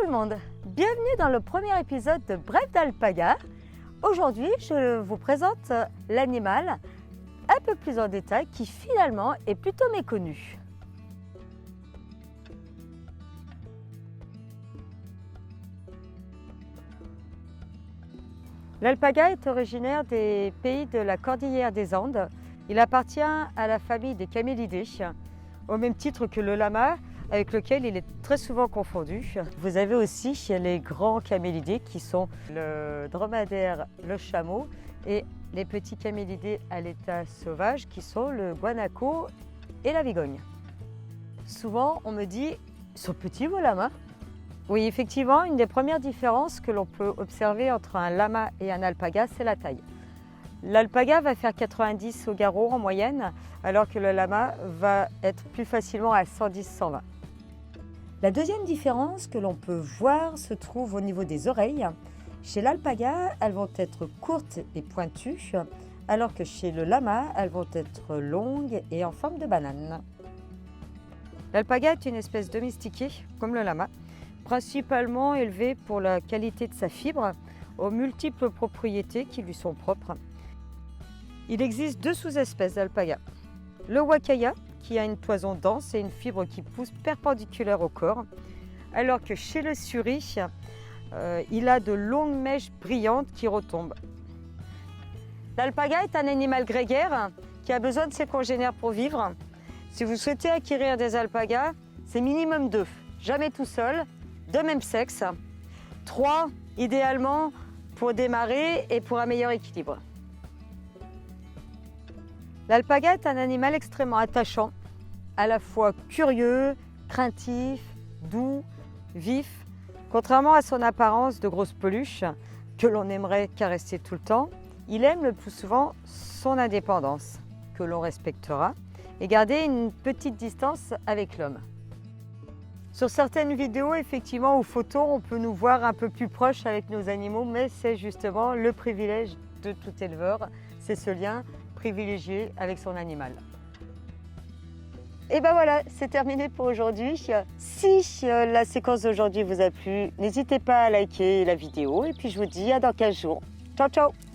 le monde, bienvenue dans le premier épisode de Bref d'Alpaga. Aujourd'hui, je vous présente l'animal un peu plus en détail qui finalement est plutôt méconnu. L'alpaga est originaire des pays de la cordillère des Andes. Il appartient à la famille des camélidés, au même titre que le lama, avec lequel il est très souvent confondu. Vous avez aussi les grands camélidés qui sont le dromadaire, le chameau et les petits camélidés à l'état sauvage qui sont le guanaco et la vigogne. Souvent on me dit « ils sont petits vos lamas ?» Oui, effectivement, une des premières différences que l'on peut observer entre un lama et un alpaga, c'est la taille. L'alpaga va faire 90 au garrot en moyenne, alors que le lama va être plus facilement à 110-120. La deuxième différence que l'on peut voir se trouve au niveau des oreilles. Chez l'alpaga, elles vont être courtes et pointues, alors que chez le lama, elles vont être longues et en forme de banane. L'alpaga est une espèce domestiquée, comme le lama, principalement élevée pour la qualité de sa fibre, aux multiples propriétés qui lui sont propres. Il existe deux sous-espèces d'alpaga. Le wakaya, qui a une toison dense et une fibre qui pousse perpendiculaire au corps, alors que chez le suri, il a de longues mèches brillantes qui retombent. L'alpaga est un animal grégaire qui a besoin de ses congénères pour vivre. Si vous souhaitez acquérir des alpagas, c'est minimum 2, jamais tout seul, de même sexe, 3 idéalement pour démarrer et pour un meilleur équilibre. L'alpaga est un animal extrêmement attachant, à la fois curieux, craintif, doux, vif. Contrairement à son apparence de grosse peluche, que l'on aimerait caresser tout le temps, il aime le plus souvent son indépendance, que l'on respectera, et garder une petite distance avec l'homme. Sur certaines vidéos, effectivement, ou photos, on peut nous voir un peu plus proches avec nos animaux, mais c'est justement le privilège de tout éleveur, c'est ce lien privilégié avec son animal. Et ben voilà, c'est terminé pour aujourd'hui. Si la séquence d'aujourd'hui vous a plu, n'hésitez pas à liker la vidéo et puis je vous dis à dans 15 jours. Ciao ciao!